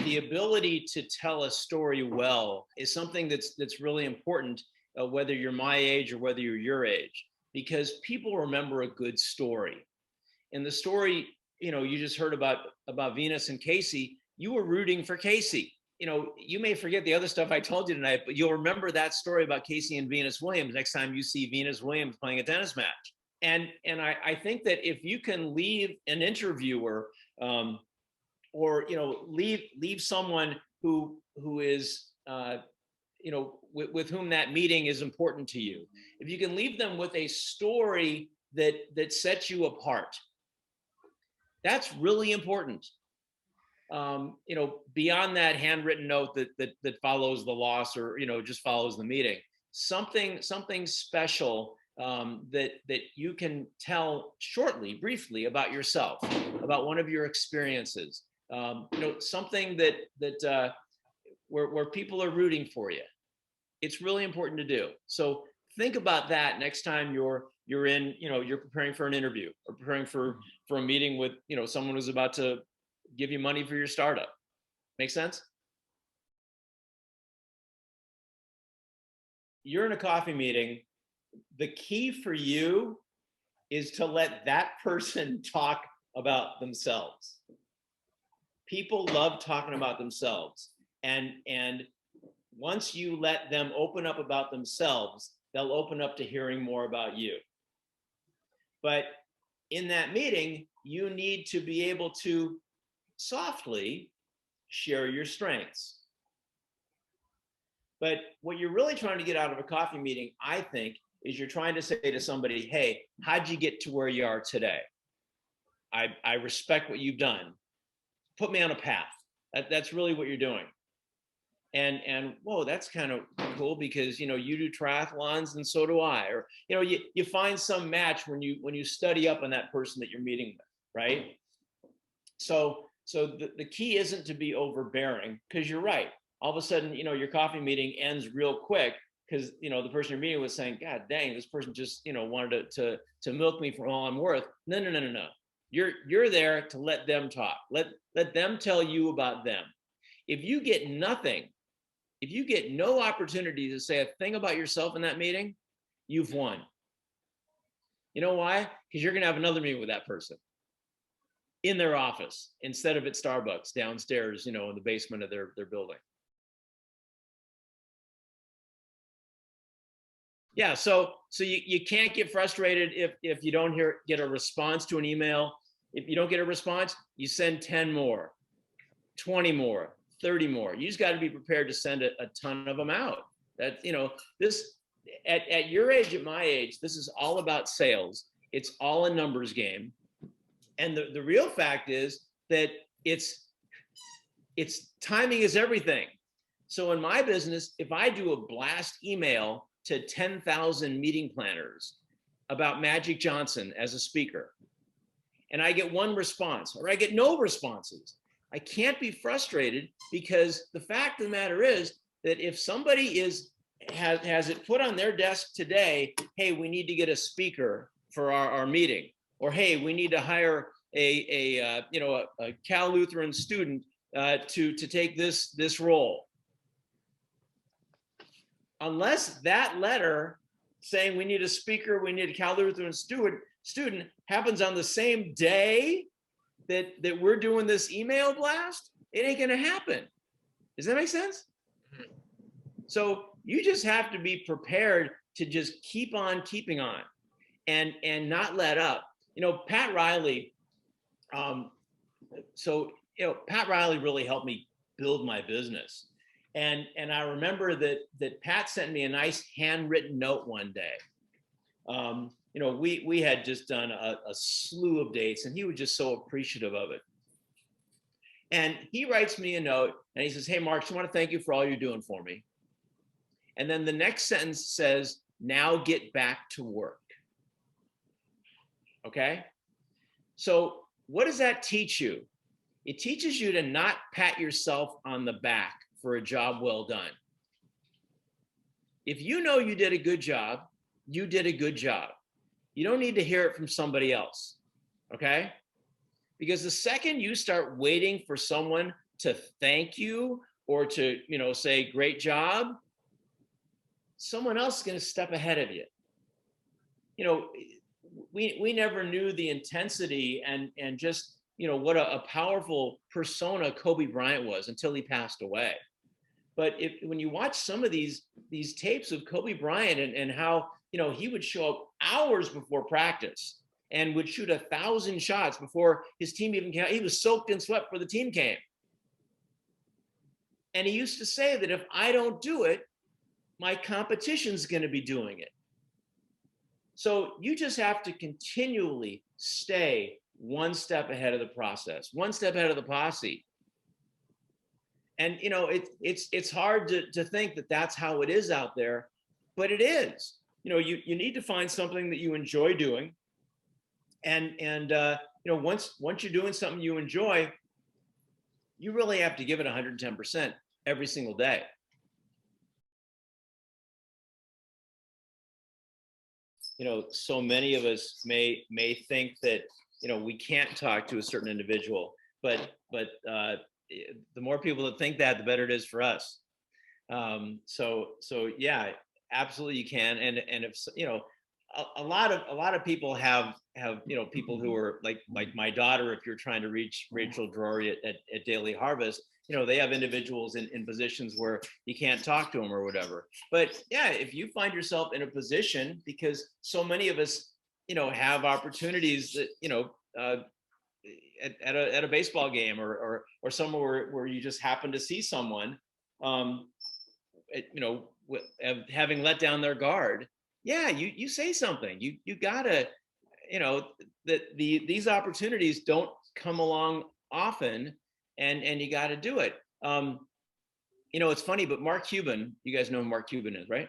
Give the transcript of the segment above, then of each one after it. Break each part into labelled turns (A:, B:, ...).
A: the ability to tell a story well is something that's really important, whether you're my age or whether you're your age, because people remember a good story. And the story, you just heard about Venus and Casey. You were rooting for Casey. You may forget the other stuff I told you tonight, but you'll remember that story about Casey and Venus Williams next time you see Venus Williams playing a tennis match. And I think that if you can leave an interviewer, or leave someone who is with whom that meeting is important to you, if you can leave them with a story that sets you apart, that's really important. Beyond that handwritten note that follows the loss, or just follows the meeting, something special that you can tell shortly, briefly, about yourself, about one of your experiences, something that where people are rooting for you. It's really important to do. So think about that next time you're preparing for an interview, or preparing for a meeting with someone who's about to give you money for your startup. Make sense? You're in a coffee meeting. The key for you is to let that person talk about themselves. People love talking about themselves. And once you let them open up about themselves, they'll open up to hearing more about you. But in that meeting, you need to be able to softly share your strengths. But what you're really trying to get out of a coffee meeting, I think, is you're trying to say to somebody, hey, how'd you get to where you are today? I respect what you've done. Put me on a path. That's really what you're doing. And whoa, that's kind of cool, because you do triathlons and so do I. Or you find some match when you study up on that person that you're meeting with, right? So the key isn't to be overbearing, because you're right. All of a sudden, your coffee meeting ends real quick, because the person you're meeting was saying, God dang, this person just wanted to milk me for all I'm worth. No. You're there to let them talk. Let them tell you about them. If you get nothing, if you get no opportunity to say a thing about yourself in that meeting, you've won. You know why? Because you're going to have another meeting with that person in their office instead of at Starbucks downstairs, in the basement of their building. Yeah, so you can't get frustrated if you don't get a response to an email. If you don't get a response, you send 10 more, 20 more, 30 more. You just got to be prepared to send a ton of them out. That this at your age, at my age, this is all about sales. It's all a numbers game. And the real fact is that it's timing is everything. So in my business, if I do a blast email to 10,000 meeting planners about Magic Johnson as a speaker, and I get one response, or I get no responses, I can't be frustrated, because the fact of the matter is that if somebody has it put on their desk today, hey, we need to get a speaker for our meeting, or hey, we need to hire a Cal Lutheran student to take this role. Unless that letter saying we need a speaker, we need a Cal Lutheran student happens on the same day that we're doing this email blast, it ain't gonna happen. Does that make sense? So you just have to be prepared to just keep on keeping on and not let up. Pat Riley, Pat Riley really helped me build my business. And I remember that Pat sent me a nice handwritten note one day. We had just done a slew of dates, and he was just so appreciative of it. And he writes me a note, and he says, hey, Mark, I just want to thank you for all you're doing for me. And then the next sentence says, now get back to work. Okay? So what does that teach you? It teaches you to not pat yourself on the back for a job well done. If you know you did a good job, you did a good job. You don't need to hear it from somebody else, okay? Because the second you start waiting for someone to thank you or to, say, great job, someone else is going to step ahead of you. We never knew the intensity and just, what a powerful persona Kobe Bryant was until he passed away. But when you watch some of these tapes of Kobe Bryant and how, he would show up hours before practice and would shoot 1,000 shots before his team even came. He was soaked in sweat before the team came. And he used to say that if I don't do it, my competition's going to be doing it. So you just have to continually stay one step ahead of the process, one step ahead of the posse. And it's hard to think that that's how it is out there, but it is. You need to find something that you enjoy doing, and once you're doing something you enjoy, you really have to give it 110% every single day. So many of us may think that we can't talk to a certain individual, but the more people that think that, the better it is for us. So yeah, absolutely you can. And if a lot of people have people who are like my daughter. If you're trying to reach Rachel Drury at Daily Harvest, they have individuals in positions where you can't talk to them or whatever. But yeah, if you find yourself in a position, because so many of us have opportunities that at a baseball game or somewhere where you just happen to see someone having let down their guard, yeah, you say something. You gotta, that these opportunities don't come along often, and you got to do it. It's funny, but Mark Cuban, you guys know who Mark Cuban is, right?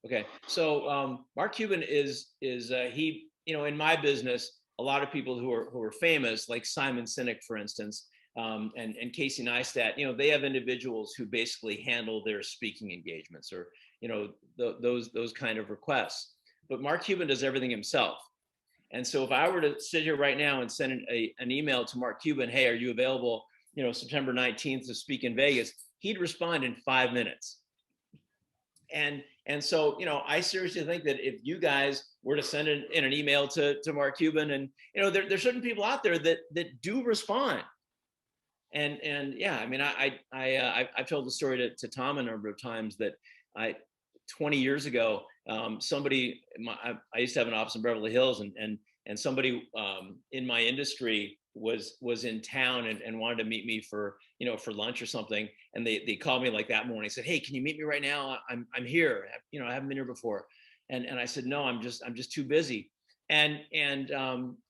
A: Okay, so Mark Cuban is he, in my business, a lot of people who are famous, like Simon Sinek, for instance, and Casey Neistat, they have individuals who basically handle their speaking engagements or those kind of requests. But Mark Cuban does everything himself. And so if I were to sit here right now and send an email to Mark Cuban, hey, are you available, September 19th to speak in Vegas? He'd respond in 5 minutes. And so, I seriously think that if you guys were to send in an email to Mark Cuban, and, there's certain people out there that do respond. And yeah, I mean, I've told the story to Tom a number of times that 20 years ago, somebody, I used to have an office in Beverly Hills, and somebody in my industry was in town and wanted to meet me for lunch or something. And they called me like that morning, said, hey, can you meet me right now? I'm here. I haven't been here before. And I said, no, I'm just too busy. And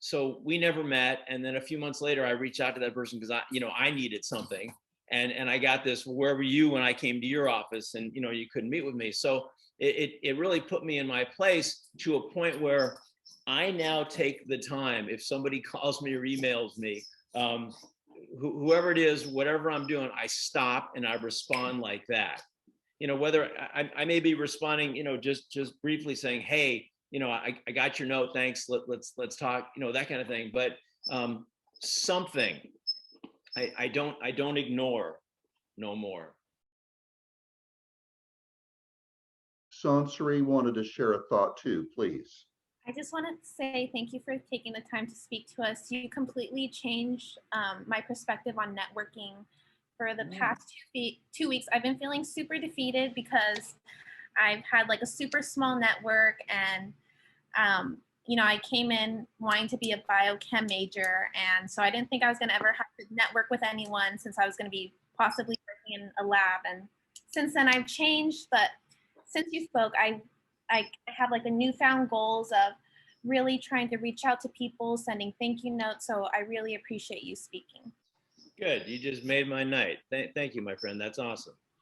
A: so we never met. And then a few months later, I reached out to that person because I needed something. And I got this, where were you when I came to your office? And, you couldn't meet with me. So it really put me in my place to a point where I now take the time, if somebody calls me or emails me, whoever it is, whatever I'm doing, I stop and I respond like that. Whether I may be responding, just briefly saying, hey, I got your note, thanks, let's talk, that kind of thing. But something I don't ignore no more.
B: Sansari wanted to share a thought too, please.
C: I just want to say thank you for taking the time to speak to us. You completely changed my perspective on networking. For the past 2 weeks, I've been feeling super defeated because I've had like a super small network, and I came in wanting to be a biochem major, and so I didn't think I was going to ever have to network with anyone since I was going to be possibly working in a lab. And since then I've changed, but since you spoke, I have like a newfound goals of really trying to reach out to people, sending thank you notes. So I really appreciate you speaking.
A: Good. You just made my night. Thank you, my friend. That's awesome.